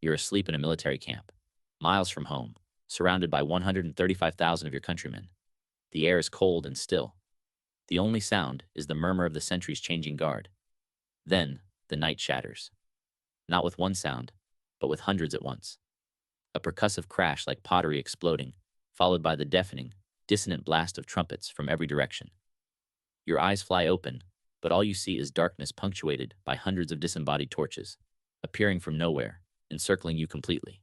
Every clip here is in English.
You're asleep in a military camp, miles from home, surrounded by 135,000 of your countrymen. The air is cold and still. The only sound is the murmur of the sentries changing guard. Then, the night shatters. Not with one sound, but with hundreds at once. A percussive crash like pottery exploding, followed by the deafening, dissonant blast of trumpets from every direction. Your eyes fly open, but all you see is darkness punctuated by hundreds of disembodied torches, appearing from nowhere, encircling you completely.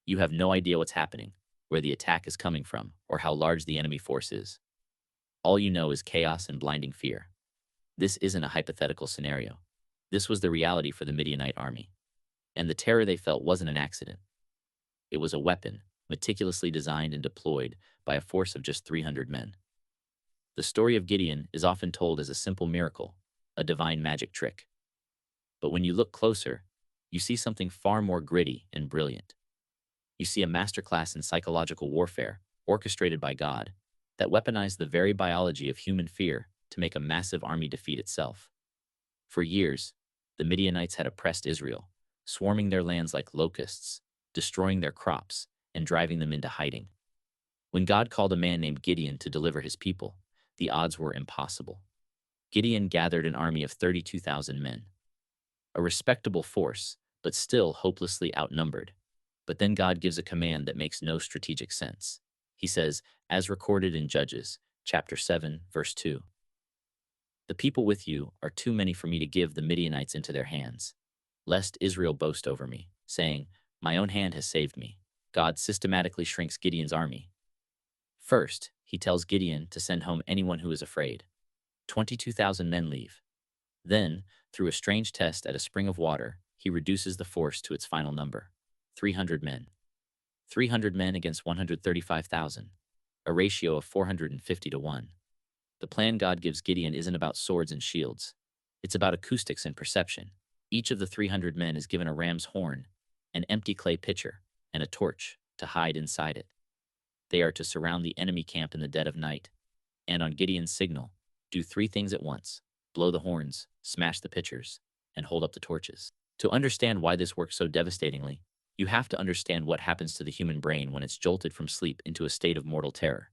You have no idea what's happening, where the attack is coming from, or how large the enemy force is. All you know is chaos and blinding fear. This isn't a hypothetical scenario. This was the reality for the Midianite army. And the terror they felt wasn't an accident. It was a weapon, meticulously designed and deployed by a force of just 300 men. The story of Gideon is often told as a simple miracle, a divine magic trick. But when you look closer, you see something far more gritty and brilliant. You see a masterclass in psychological warfare, orchestrated by God, that weaponized the very biology of human fear to make a massive army defeat itself. For years, the Midianites had oppressed Israel, swarming their lands like locusts, destroying their crops, and driving them into hiding. When God called a man named Gideon to deliver his people, the odds were impossible. Gideon gathered an army of 32,000 men. A respectable force, but still hopelessly outnumbered. But then God gives a command that makes no strategic sense. He says, as recorded in Judges, chapter 7, verse 2, "The people with you are too many for me to give the Midianites into their hands, lest Israel boast over me, saying, my own hand has saved me." God systematically shrinks Gideon's army. First, he tells Gideon to send home anyone who is afraid. 22,000 men leave. Then, through a strange test at a spring of water, he reduces the force to its final number, 300 men. 300 men against 135,000, a ratio of 450 to 1. The plan God gives Gideon isn't about swords and shields. It's about acoustics and perception. Each of the 300 men is given a ram's horn, an empty clay pitcher, and a torch to hide inside it. They are to surround the enemy camp in the dead of night, and on Gideon's signal, do three things at once: blow the horns, smash the pitchers, and hold up the torches. To understand why this works so devastatingly, you have to understand what happens to the human brain when it's jolted from sleep into a state of mortal terror.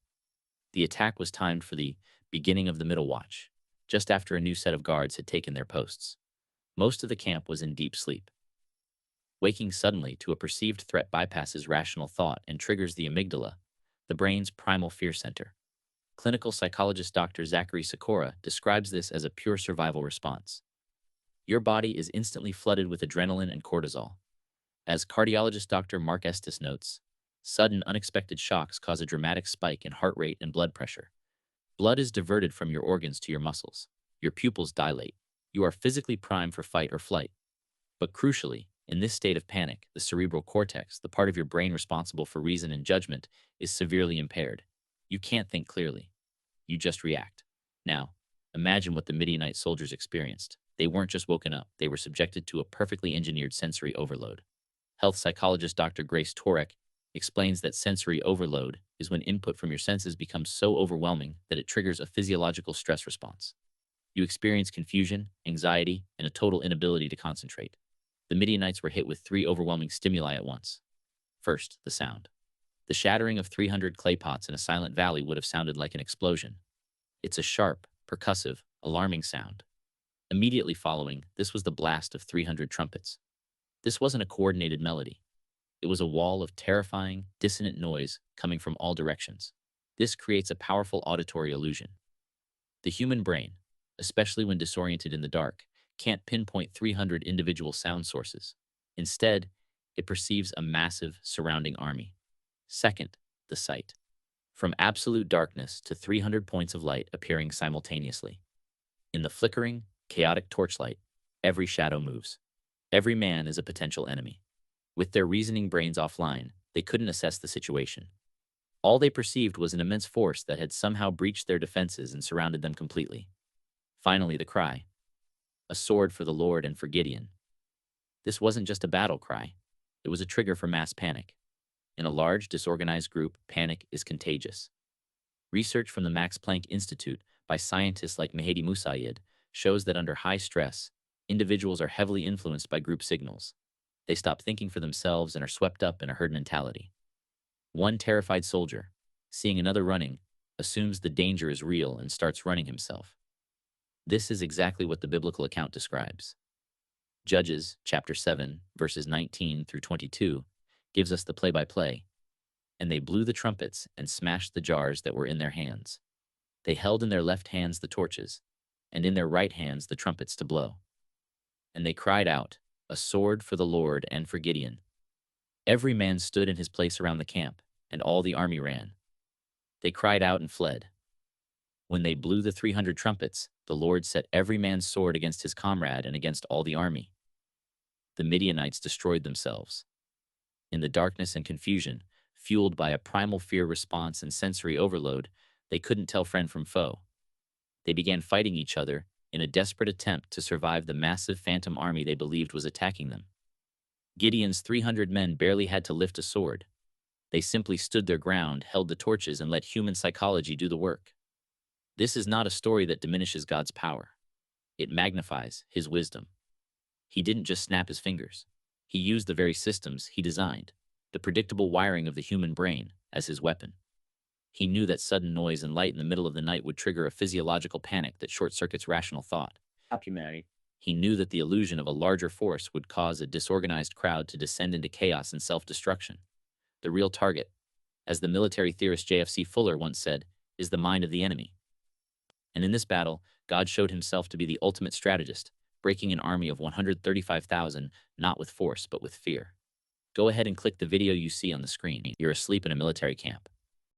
The attack was timed for the beginning of the middle watch, just after a new set of guards had taken their posts. Most of the camp was in deep sleep. Waking suddenly to a perceived threat bypasses rational thought and triggers the amygdala, the brain's primal fear center. Clinical psychologist Dr. Zachary Sikora describes this as a pure survival response. Your body is instantly flooded with adrenaline and cortisol. As cardiologist Dr. Mark Estes notes, sudden unexpected shocks cause a dramatic spike in heart rate and blood pressure. Blood is diverted from your organs to your muscles. Your pupils dilate. You are physically primed for fight or flight. But crucially, in this state of panic, the cerebral cortex, the part of your brain responsible for reason and judgment, is severely impaired. You can't think clearly. You just react. Now, imagine what the Midianite soldiers experienced. They weren't just woken up, they were subjected to a perfectly engineered sensory overload. Health psychologist Dr. Grace Torek explains that sensory overload is when input from your senses becomes so overwhelming that it triggers a physiological stress response. You experience confusion, anxiety, and a total inability to concentrate. The Midianites were hit with three overwhelming stimuli at once. First, the sound. The shattering of 300 clay pots in a silent valley would have sounded like an explosion. It's a sharp, percussive, alarming sound. Immediately following, this was the blast of 300 trumpets. This wasn't a coordinated melody. It was a wall of terrifying, dissonant noise coming from all directions. This creates a powerful auditory illusion. The human brain, especially when disoriented in the dark, can't pinpoint 300 individual sound sources. Instead, it perceives a massive surrounding army. Second, the sight. From absolute darkness to 300 points of light appearing simultaneously. In the flickering, chaotic torchlight, every shadow moves. Every man is a potential enemy. With their reasoning brains offline, they couldn't assess the situation. All they perceived was an immense force that had somehow breached their defenses and surrounded them completely. Finally, the cry. A sword for the Lord and for Gideon. This wasn't just a battle cry. It was a trigger for mass panic. In a large, disorganized group, panic is contagious. Research from the Max Planck Institute by scientists like Mehdi Moussaïed shows that under high stress, individuals are heavily influenced by group signals. They stop thinking for themselves and are swept up in a herd mentality. One terrified soldier, seeing another running, assumes the danger is real and starts running himself. This is exactly what the biblical account describes. Judges chapter 7, verses 19 through 22 gives us the play-by-play. And they blew the trumpets and smashed the jars that were in their hands. They held in their left hands the torches, and in their right hands the trumpets to blow. And they cried out, "A sword for the Lord and for Gideon." Every man stood in his place around the camp, and all the army ran. They cried out and fled. When they blew the 300 trumpets, the Lord set every man's sword against his comrade and against all the army. The Midianites destroyed themselves. In the darkness and confusion, fueled by a primal fear response and sensory overload, they couldn't tell friend from foe. They began fighting each other in a desperate attempt to survive the massive phantom army they believed was attacking them. Gideon's 300 men barely had to lift a sword. They simply stood their ground, held the torches, and let human psychology do the work. This is not a story that diminishes God's power. It magnifies his wisdom. He didn't just snap his fingers. He used the very systems he designed, the predictable wiring of the human brain, as his weapon. He knew that sudden noise and light in the middle of the night would trigger a physiological panic that short-circuits rational thought. He knew that the illusion of a larger force would cause a disorganized crowd to descend into chaos and self-destruction. The real target, as the military theorist J.F.C. Fuller once said, is the mind of the enemy. And in this battle, God showed himself to be the ultimate strategist, breaking an army of 135,000 not with force but with fear. Go ahead and click the video you see on the screen. You're asleep in a military camp.